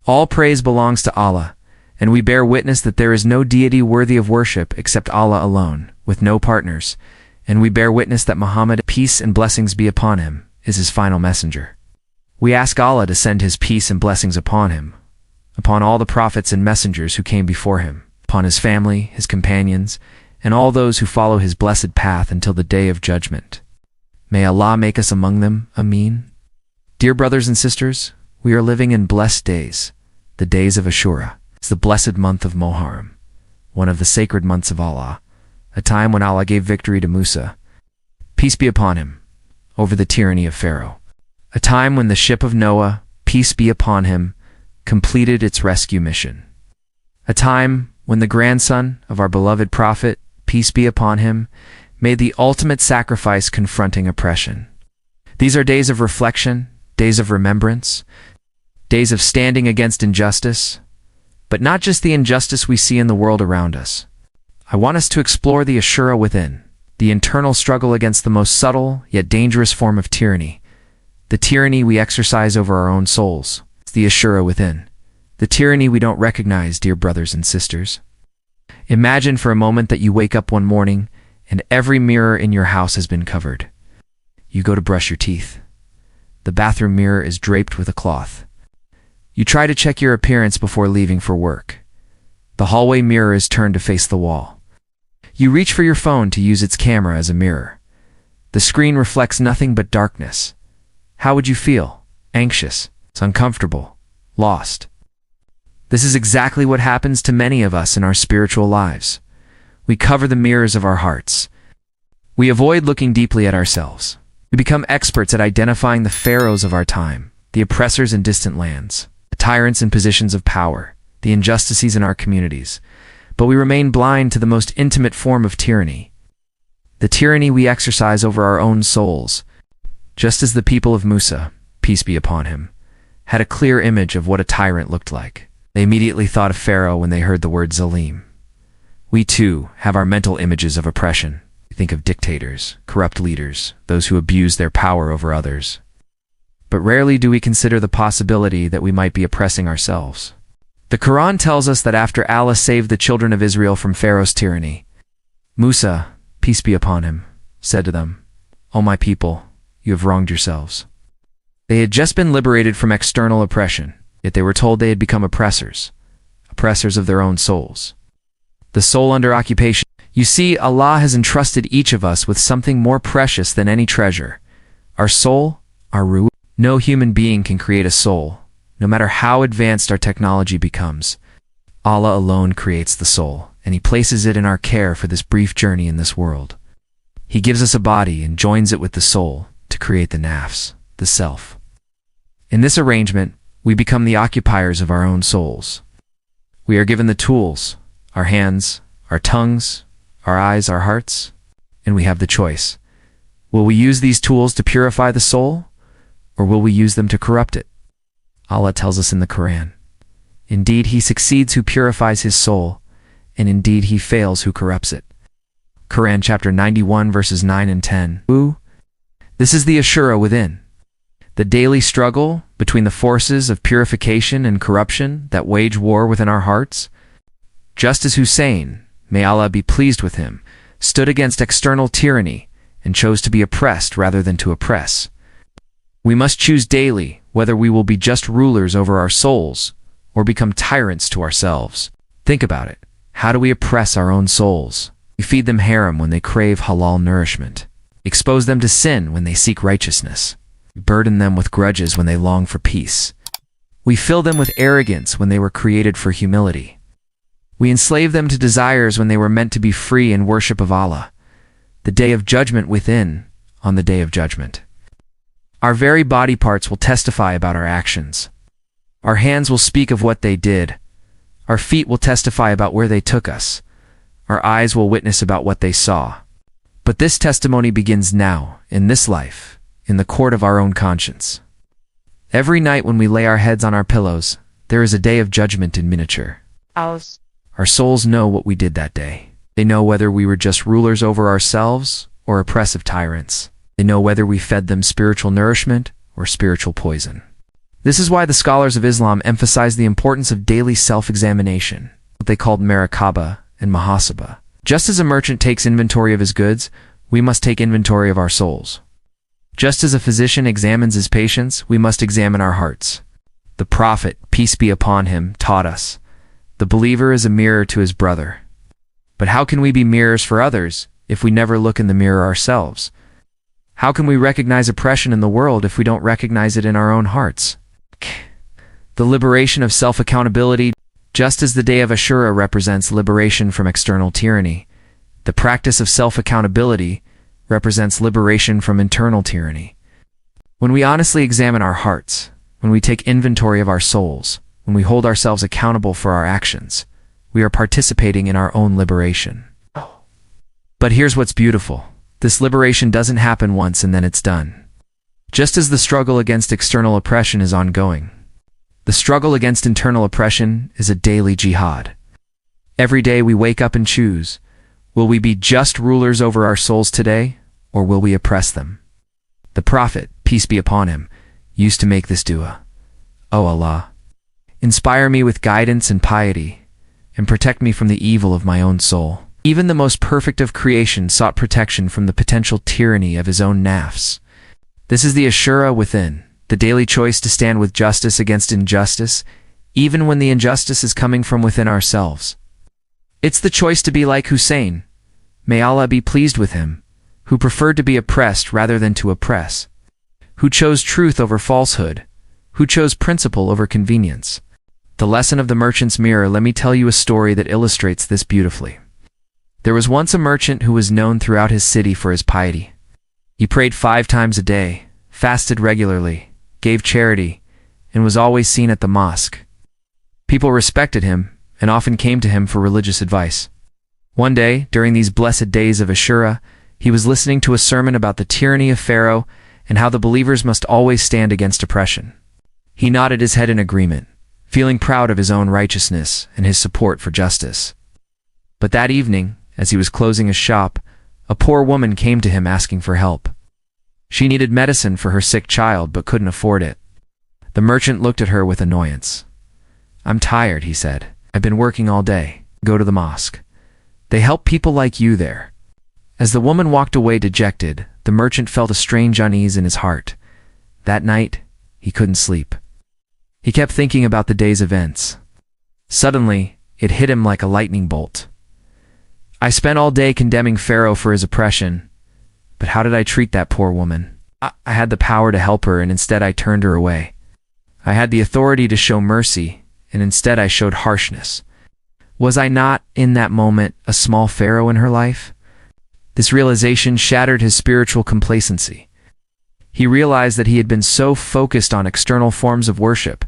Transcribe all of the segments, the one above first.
All praise belongs to Allah, and we bear witness that there is no deity worthy of worship except Allah alone, with no partners, and we bear witness that Muhammad, peace and blessings be upon him, is his final messenger. We ask Allah to send his peace and blessings upon him, upon all the prophets and messengers who came before him, upon his family, his companions, and all those who follow his blessed path until the day of judgment. May Allah make us among them. Ameen. Dear brothers and sisters, we are living in blessed days, the days of Ashura. It's the blessed month of Muharram, one of the sacred months of Allah, a time when Allah gave victory to Musa, peace be upon him, over the tyranny of Pharaoh. A time when the ship of Noah, peace be upon him, completed its rescue mission. A time when the grandson of our beloved prophet, peace be upon him, made the ultimate sacrifice confronting oppression. These are days of reflection, days of remembrance, days of standing against injustice, but not just the injustice we see in the world around us. I want us to explore the Ashura within, the internal struggle against the most subtle yet dangerous form of tyranny, the tyranny we exercise over our own souls. It's the Ashura within, the tyranny we don't recognize, dear brothers and sisters. Imagine for a moment that you wake up one morning and every mirror in your house has been covered. You go to brush your teeth. The bathroom mirror is draped with a cloth. You try to check your appearance before leaving for work. The hallway mirror is turned to face the wall. You reach for your phone to use its camera as a mirror. The screen reflects nothing but darkness. How would you feel? Anxious, uncomfortable, lost. This is exactly what happens to many of us in our spiritual lives. We cover the mirrors of our hearts. We avoid looking deeply at ourselves. We become experts at identifying the pharaohs of our time, the oppressors in distant lands, the tyrants in positions of power, the injustices in our communities, but we remain blind to the most intimate form of tyranny, the tyranny we exercise over our own souls. Just as the people of Musa, peace be upon him, had a clear image of what a tyrant looked like, they immediately thought of Pharaoh when they heard the word Zalim. We too have our mental images of oppression. We think of dictators, corrupt leaders, those who abuse their power over others. But rarely do we consider the possibility that we might be oppressing ourselves. The Quran tells us that after Allah saved the children of Israel from Pharaoh's tyranny, Musa, peace be upon him, said to them, "O my people, you have wronged yourselves." They had just been liberated from external oppression, yet they were told they had become oppressors of their own souls. The soul under occupation. You see, Allah has entrusted each of us with something more precious than any treasure. Our soul, our ruh. No human being can create a soul, no matter how advanced our technology becomes. Allah alone creates the soul, and He places it in our care for this brief journey in this world. He gives us a body and joins it with the soul to create the Nafs, the self. In this arrangement, we become the occupiers of our own souls. We are given the tools, our hands, our tongues, our eyes, our hearts, and we have the choice. Will we use these tools to purify the soul, or will we use them to corrupt it? Allah tells us in the Quran, "Indeed he succeeds who purifies his soul, and indeed he fails who corrupts it." Quran chapter 91 verses 9 and 10. This is the Ashura within, the daily struggle between the forces of purification and corruption that wage war within our hearts. Just as Hussain, may Allah be pleased with him, stood against external tyranny and chose to be oppressed rather than to oppress, we must choose daily whether we will be just rulers over our souls or become tyrants to ourselves. Think about it. How do we oppress our own souls? We feed them haram when they crave halal nourishment. Expose them to sin when they seek righteousness. We burden them with grudges when they long for peace. We fill them with arrogance when they were created for humility. We enslave them to desires when they were meant to be free in worship of Allah. The day of judgment within, on the day of judgment. Our very body parts will testify about our actions. Our hands will speak of what they did. Our feet will testify about where they took us. Our eyes will witness about what they saw. But this testimony begins now, in this life, in the court of our own conscience. Every night when we lay our heads on our pillows, there is a day of judgment in miniature. Our souls know what we did that day. They know whether we were just rulers over ourselves or oppressive tyrants. They know whether we fed them spiritual nourishment or spiritual poison. This is why the scholars of Islam emphasize the importance of daily self-examination, what they called muraqabah and muhasabah. Just as a merchant takes inventory of his goods, we must take inventory of our souls. Just as a physician examines his patients, we must examine our hearts. The Prophet, peace be upon him, taught us, the believer is a mirror to his brother. But how can we be mirrors for others if we never look in the mirror ourselves? How can we recognize oppression in the world if we don't recognize it in our own hearts? The liberation of self-accountability. Just as the day of Ashura represents liberation from external tyranny, the practice of self-accountability represents liberation from internal tyranny. When we honestly examine our hearts, when we take inventory of our souls, when we hold ourselves accountable for our actions, we are participating in our own liberation. But here's what's beautiful. This liberation doesn't happen once and then it's done. Just as the struggle against external oppression is ongoing, the struggle against internal oppression is a daily jihad. Every day we wake up and choose, will we be just rulers over our souls today, or will we oppress them? The Prophet, peace be upon him, used to make this dua. O Allah, inspire me with guidance and piety, and protect me from the evil of my own soul. Even the most perfect of creation sought protection from the potential tyranny of his own nafs. This is the Ashura within, the daily choice to stand with justice against injustice, even when the injustice is coming from within ourselves. It's the choice to be like Hussain, may Allah be pleased with him, who preferred to be oppressed rather than to oppress, who chose truth over falsehood, who chose principle over convenience. The lesson of the merchant's mirror. Let me tell you a story that illustrates this beautifully. There was once a merchant who was known throughout his city for his piety. He prayed 5 times a day, fasted regularly, gave charity, and was always seen at the mosque. People respected him and often came to him for religious advice. One day, during these blessed days of Ashura, he was listening to a sermon about the tyranny of Pharaoh and how the believers must always stand against oppression. He nodded his head in agreement, feeling proud of his own righteousness and his support for justice. But that evening, as he was closing his shop, a poor woman came to him asking for help. She needed medicine for her sick child but couldn't afford it. The merchant looked at her with annoyance. I'm tired, he said. I've been working all day. Go to the mosque. They help people like you there. As the woman walked away dejected, the merchant felt a strange unease in his heart. That night, he couldn't sleep. He kept thinking about the day's events. Suddenly, it hit him like a lightning bolt. I spent all day condemning Pharaoh for his oppression, but how did I treat that poor woman? I had the power to help her, and instead I turned her away. I had the authority to show mercy, and instead I showed harshness. Was I not, in that moment, a small Pharaoh in her life? This realization shattered his spiritual complacency. He realized that he had been so focused on external forms of worship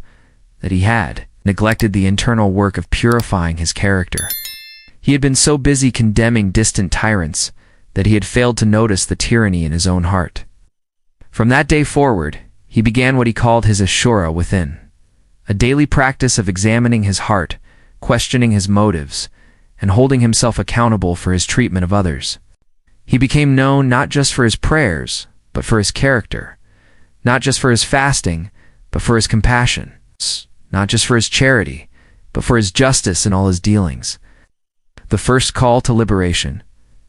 that he had neglected the internal work of purifying his character. He had been so busy condemning distant tyrants that he had failed to notice the tyranny in his own heart. From that day forward, he began what he called his Ashura within, a daily practice of examining his heart, questioning his motives, and holding himself accountable for his treatment of others. He became known not just for his prayers, but for his character, not just for his fasting, but for his compassion, not just for his charity, but for his justice in all his dealings. The first call to liberation.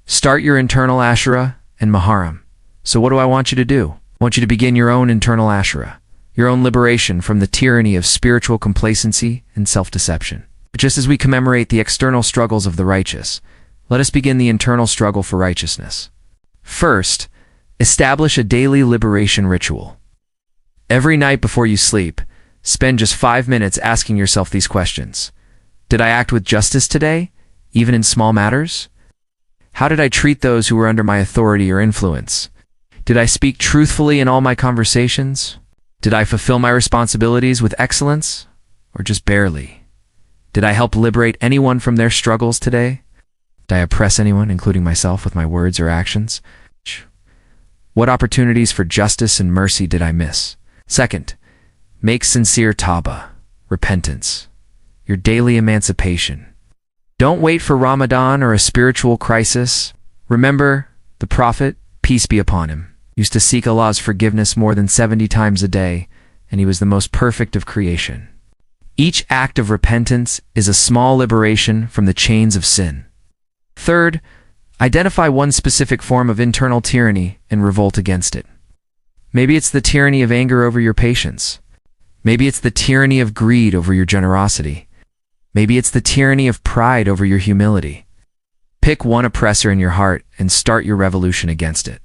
Start your internal Ashura and Muharram. So what do I want you to do? I want you to begin your own internal Ashura, your own liberation from the tyranny of spiritual complacency and self-deception. Just as we commemorate the external struggles of the righteous, let us begin the internal struggle for righteousness. First, establish a daily liberation ritual. Every night before you sleep, spend just 5 minutes asking yourself these questions. Did I act with justice today, even in small matters? How did I treat those who were under my authority or influence? Did I speak truthfully in all my conversations? Did I fulfill my responsibilities with excellence, or just barely? Did I help liberate anyone from their struggles today? Did I oppress anyone, including myself, with my words or actions? What opportunities for justice and mercy did I miss? Second, make sincere tawbah, repentance, your daily emancipation. Don't wait for Ramadan or a spiritual crisis. Remember, the Prophet, peace be upon him, used to seek Allah's forgiveness more than 70 times a day, and he was the most perfect of creation. Each act of repentance is a small liberation from the chains of sin. Third, identify one specific form of internal tyranny and revolt against it. Maybe it's the tyranny of anger over your patience. Maybe it's the tyranny of greed over your generosity. Maybe it's the tyranny of pride over your humility. Pick one oppressor in your heart and start your revolution against it.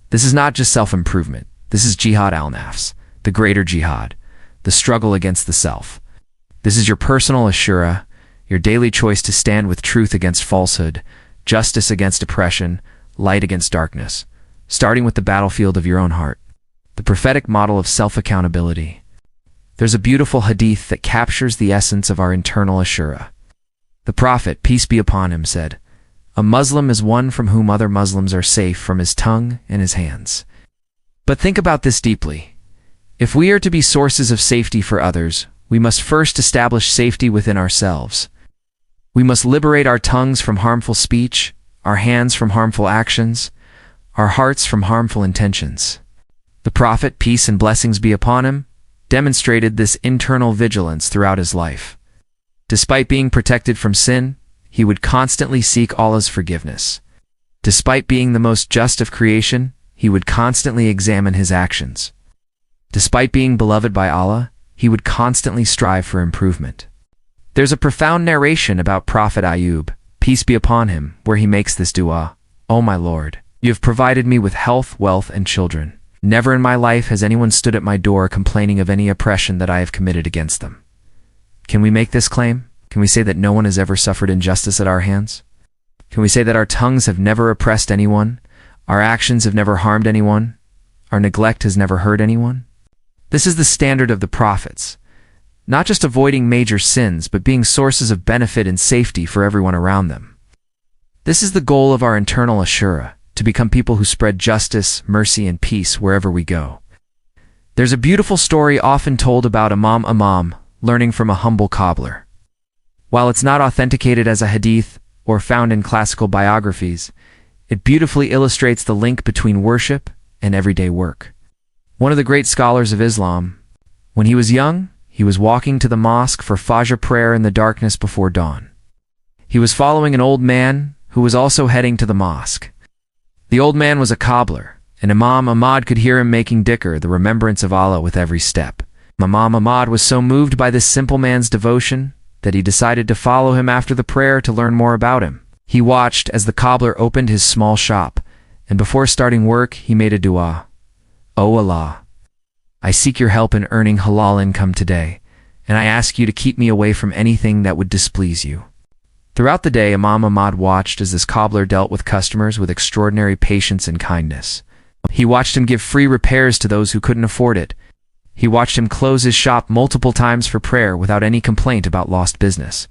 This is not just self-improvement. This is jihad al-nafs, the greater jihad, the struggle against the self. This is your personal Ashura, your daily choice to stand with truth against falsehood, justice against oppression, light against darkness, starting with the battlefield of your own heart. The prophetic model of self-accountability. There's a beautiful hadith that captures the essence of our internal Ashura. The Prophet, peace be upon him, said, "A Muslim is one from whom other Muslims are safe from his tongue and his hands." But think about this deeply. If we are to be sources of safety for others, we must first establish safety within ourselves. We must liberate our tongues from harmful speech, our hands from harmful actions, our hearts from harmful intentions. The Prophet, peace and blessings be upon him, demonstrated this internal vigilance throughout his life. Despite being protected from sin, he would constantly seek Allah's forgiveness. Despite being the most just of creation, he would constantly examine his actions. Despite being beloved by Allah, he would constantly strive for improvement. There's a profound narration about Prophet Ayub, peace be upon him, where he makes this dua, "O my Lord, you have provided me with health, wealth, and children. Never in my life has anyone stood at my door complaining of any oppression that I have committed against them." Can we make this claim? Can we say that no one has ever suffered injustice at our hands? Can we say that our tongues have never oppressed anyone, our actions have never harmed anyone, our neglect has never hurt anyone? This is the standard of the prophets. Not just avoiding major sins, but being sources of benefit and safety for everyone around them. This is the goal of our internal Ashura, to become people who spread justice, mercy, and peace wherever we go. There's a beautiful story often told about Imam learning from a humble cobbler. While it's not authenticated as a hadith or found in classical biographies, it beautifully illustrates the link between worship and everyday work. One of the great scholars of Islam, when he was young, he was walking to the mosque for Fajr prayer in the darkness before dawn. He was following an old man who was also heading to the mosque. The old man was a cobbler, and Imam Ahmad could hear him making dhikr, the remembrance of Allah, with every step. Imam Ahmad was so moved by this simple man's devotion that he decided to follow him after the prayer to learn more about him. He watched as the cobbler opened his small shop, and before starting work, he made a dua. "O Allah, I seek your help in earning halal income today, and I ask you to keep me away from anything that would displease you." Throughout the day, Imam Ahmad watched as this cobbler dealt with customers with extraordinary patience and kindness. He watched him give free repairs to those who couldn't afford it. He watched him close his shop multiple times for prayer without any complaint about lost business.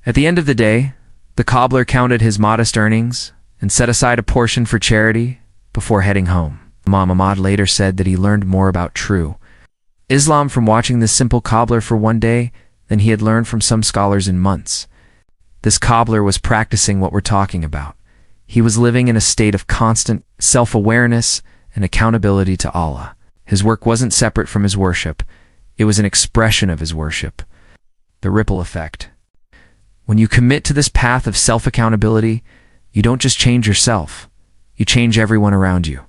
At the end of the day, the cobbler counted his modest earnings and set aside a portion for charity before heading home. Imam Ahmad later said that he learned more about true Islam from watching this simple cobbler for one day than he had learned from some scholars in months. This cobbler was practicing what we're talking about. He was living in a state of constant self-awareness and accountability to Allah. His work wasn't separate from his worship. It was an expression of his worship. The ripple effect. When you commit to this path of self-accountability, you don't just change yourself. You change everyone around you.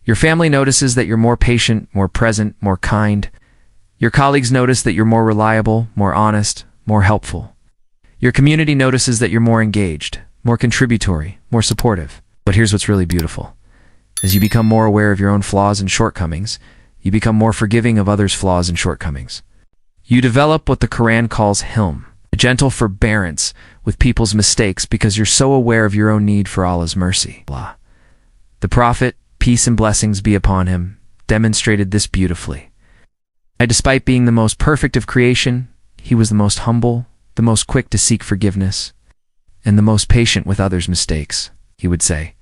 Your family notices that you're more patient, more present, more kind. Your colleagues notice that you're more reliable, more honest, more helpful. Your community notices that you're more engaged, more contributory, more supportive. But here's what's really beautiful. As you become more aware of your own flaws and shortcomings, you become more forgiving of others' flaws and shortcomings. You develop what the Quran calls hilm, a gentle forbearance with people's mistakes because you're so aware of your own need for Allah's mercy. The Prophet, peace and blessings be upon him, demonstrated this beautifully. And despite being the most perfect of creation, he was the most humble, the most quick to seek forgiveness, and the most patient with others' mistakes. He would say,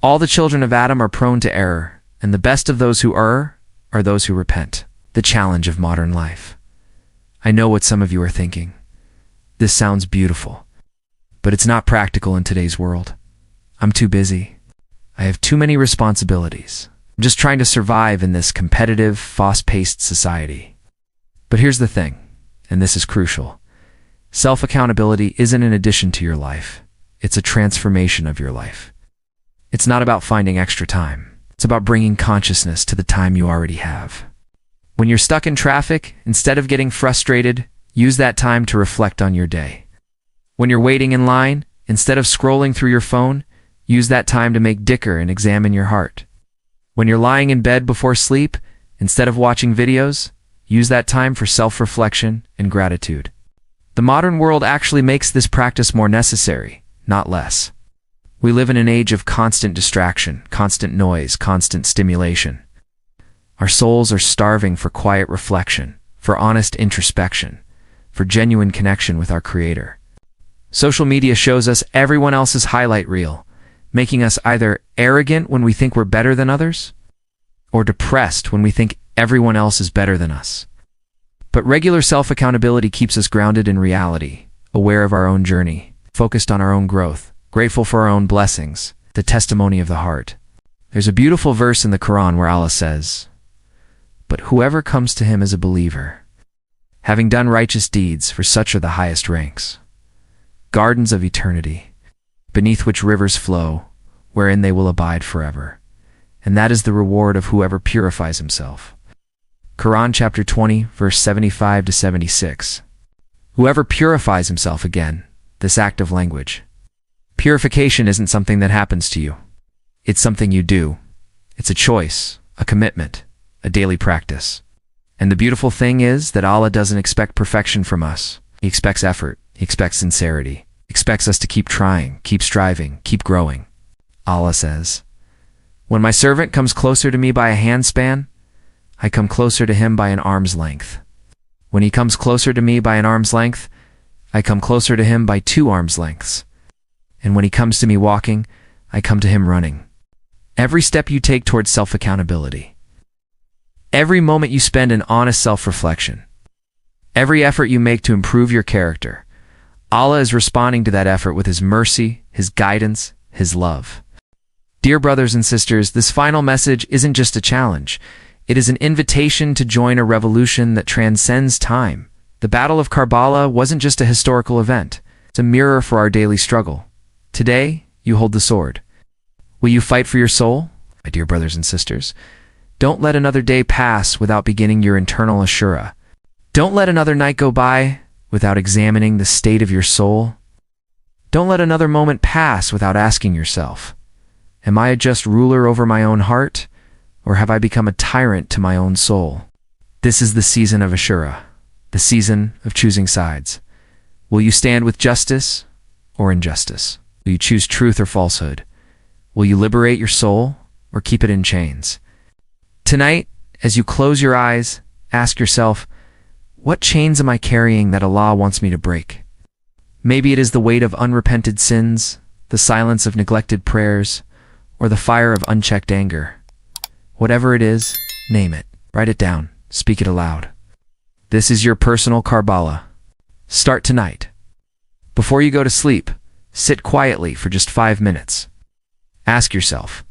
"All the children of Adam are prone to error, and the best of those who err are those who repent." The challenge of modern life. I know what some of you are thinking. This sounds beautiful, but it's not practical in today's world. I'm too busy. I have too many responsibilities. I'm just trying to survive in this competitive, fast-paced society. But here's the thing, and this is crucial. Self-accountability isn't an addition to your life. It's a transformation of your life. It's not about finding extra time. It's about bringing consciousness to the time you already have. When you're stuck in traffic, instead of getting frustrated, use that time to reflect on your day. When you're waiting in line, instead of scrolling through your phone, use that time to make dhikr and examine your heart. When you're lying in bed before sleep, instead of watching videos, use that time for self-reflection and gratitude. The modern world actually makes this practice more necessary, not less. We live in an age of constant distraction, constant noise, constant stimulation. Our souls are starving for quiet reflection, for honest introspection, for genuine connection with our Creator. Social media shows us everyone else's highlight reel, making us either arrogant when we think we're better than others, or depressed when we think everyone else is better than us. But regular self-accountability keeps us grounded in reality, aware of our own journey, focused on our own growth, grateful for our own blessings, the testimony of the heart. There's a beautiful verse in the Quran where Allah says, "But whoever comes to him as a believer, having done righteous deeds, for such are the highest ranks, gardens of eternity, beneath which rivers flow, wherein they will abide forever. And that is the reward of whoever purifies himself." Quran chapter 20, verse 75 to 76. Whoever purifies himself, again, this active language. Purification isn't something that happens to you. It's something you do. It's a choice, a commitment, a daily practice. And the beautiful thing is that Allah doesn't expect perfection from us. He expects effort. He expects sincerity. He expects us to keep trying, keep striving, keep growing. Allah says, "When my servant comes closer to me by a handspan, I come closer to him by an arm's length. When he comes closer to me by an arm's length, I come closer to him by 2 arms' lengths. And when he comes to me walking, I come to him running." Every step you take towards self-accountability, every moment you spend in honest self-reflection, every effort you make to improve your character, Allah is responding to that effort with His mercy, His guidance, His love. Dear brothers and sisters, this final message isn't just a challenge. It is an invitation to join a revolution that transcends time. The Battle of Karbala wasn't just a historical event. It's a mirror for our daily struggle. Today, you hold the sword. Will you fight for your soul? My dear brothers and sisters, don't let another day pass without beginning your internal Ashura. Don't let another night go by without examining the state of your soul. Don't let another moment pass without asking yourself, am I a just ruler over my own heart, or have I become a tyrant to my own soul? This is the season of Ashura, the season of choosing sides. Will you stand with justice or injustice? Will you choose truth or falsehood? Will you liberate your soul or keep it in chains? Tonight, as you close your eyes, ask yourself, what chains am I carrying that Allah wants me to break? Maybe it is the weight of unrepented sins, the silence of neglected prayers, or the fire of unchecked anger. Whatever it is, name it, write it down, speak it aloud. This is your personal Karbala. Start tonight. Before you go to sleep, sit quietly for just 5 minutes. Ask yourself,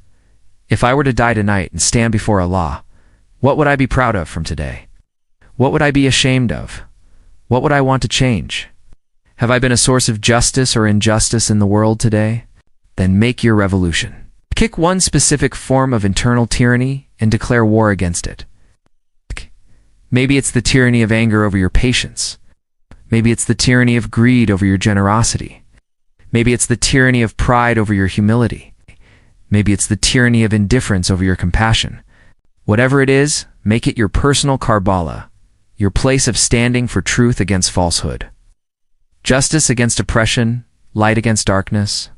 if I were to die tonight and stand before Allah, what would I be proud of from today? What would I be ashamed of? What would I want to change? Have I been a source of justice or injustice in the world today? Then make your revolution. Kick one specific form of internal tyranny and declare war against it. Maybe it's the tyranny of anger over your patience. Maybe it's the tyranny of greed over your generosity. Maybe it's the tyranny of pride over your humility. Maybe it's the tyranny of indifference over your compassion. Whatever it is, make it your personal Karbala, your place of standing for truth against falsehood. Justice against oppression, light against darkness.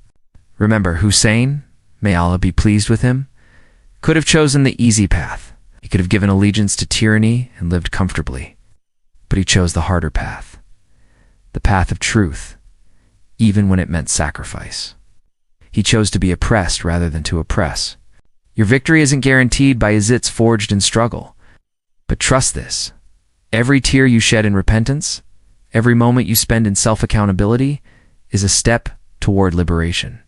Remember, Hussain, may Allah be pleased with him, could have chosen the easy path. He could have given allegiance to tyranny and lived comfortably. But he chose the harder path, the path of truth, even when it meant sacrifice. He chose to be oppressed rather than to oppress. Your victory isn't guaranteed by Yazid's forged in struggle. But trust this, every tear you shed in repentance, every moment you spend in self-accountability is a step toward liberation.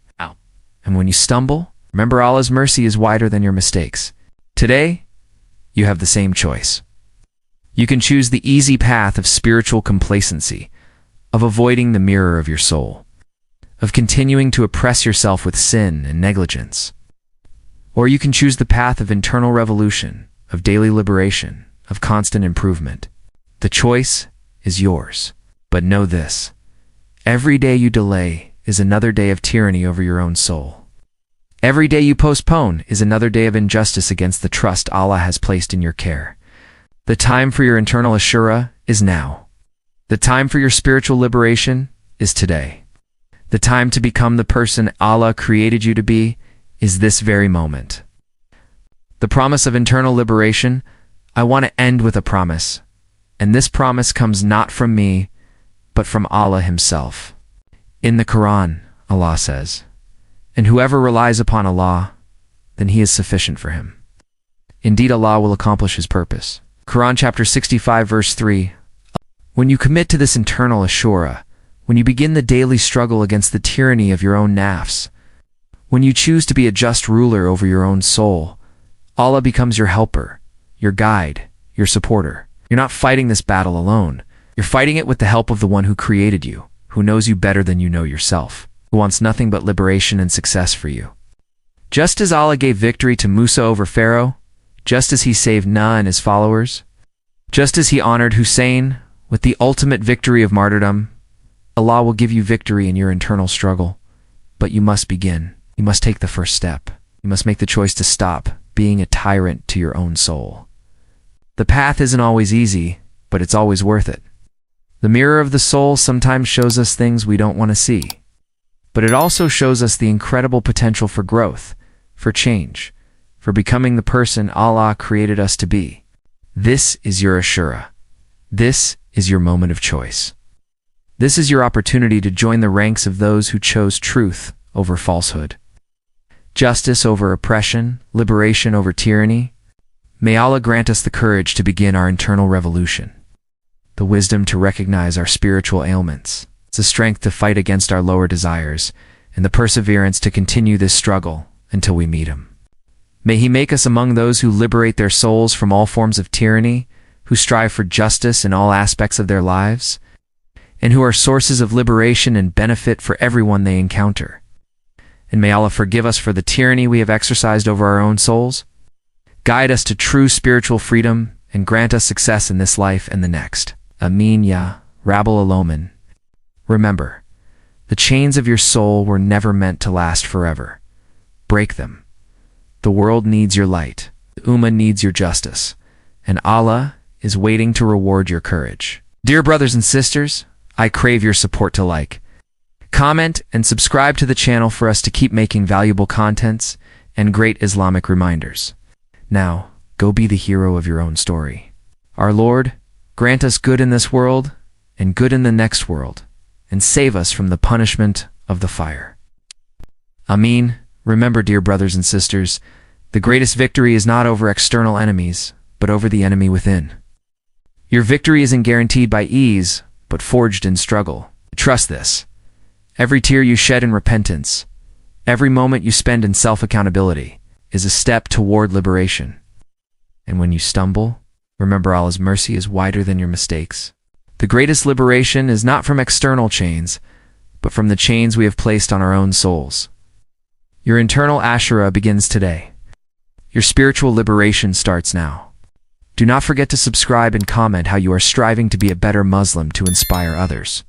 And when you stumble, remember Allah's mercy is wider than your mistakes. Today, you have the same choice. You can choose the easy path of spiritual complacency, of avoiding the mirror of your soul, of continuing to oppress yourself with sin and negligence. Or you can choose the path of internal revolution, of daily liberation, of constant improvement. The choice is yours. But know this: every day you delay is another day of tyranny over your own soul. Every day you postpone is another day of injustice against the trust Allah has placed in your care. The time for your internal Ashura is now. The time for your spiritual liberation is today. The time to become the person Allah created you to be is this very moment. The promise of internal liberation, I want to end with a promise. And this promise comes not from me, but from Allah Himself. In the Quran, Allah says, "And whoever relies upon Allah, then He is sufficient for him. Indeed, Allah will accomplish His purpose." Quran chapter 65 verse 3. When you commit to this internal Ashura, when you begin the daily struggle against the tyranny of your own Nafs, when you choose to be a just ruler over your own soul, Allah becomes your helper, your guide, your supporter. You're not fighting this battle alone. You're fighting it with the help of the one who created you, who knows you better than you know yourself, who wants nothing but liberation and success for you. Just as Allah gave victory to Musa over Pharaoh, just as He saved Nuh and his followers, just as He honored Hussain with the ultimate victory of martyrdom, Allah will give you victory in your internal struggle. But you must begin. You must take the first step. You must make the choice to stop being a tyrant to your own soul. The path isn't always easy, but it's always worth it. The mirror of the soul sometimes shows us things we don't want to see, but it also shows us the incredible potential for growth, for change, for becoming the person Allah created us to be. This is your Ashura. This is your moment of choice. This is your opportunity to join the ranks of those who chose truth over falsehood, justice over oppression, liberation over tyranny. May Allah grant us the courage to begin our internal revolution, the wisdom to recognize our spiritual ailments, the strength to fight against our lower desires, and the perseverance to continue this struggle until we meet Him. May He make us among those who liberate their souls from all forms of tyranny, who strive for justice in all aspects of their lives, and who are sources of liberation and benefit for everyone they encounter. And may Allah forgive us for the tyranny we have exercised over our own souls, guide us to true spiritual freedom, and grant us success in this life and the next. Ameen ya Rabbul Alamin. Remember, the chains of your soul were never meant to last forever. Break them. The world needs your light, the Ummah needs your justice, and Allah is waiting to reward your courage. Dear brothers and sisters, I crave your support to like, comment, and subscribe to the channel for us to keep making valuable contents and great Islamic reminders. Now, go be the hero of your own story. Our Lord, grant us good in this world and good in the next world, and save us from the punishment of the fire. Ameen. Remember, dear brothers and sisters, the greatest victory is not over external enemies, but over the enemy within. Your victory isn't guaranteed by ease, but forged in struggle. Trust this. Every tear you shed in repentance, every moment you spend in self-accountability, is a step toward liberation. And when you stumble, remember Allah's mercy is wider than your mistakes. The greatest liberation is not from external chains, but from the chains we have placed on our own souls. Your internal Ashura begins today. Your spiritual liberation starts now. Do not forget to subscribe and comment how you are striving to be a better Muslim to inspire others.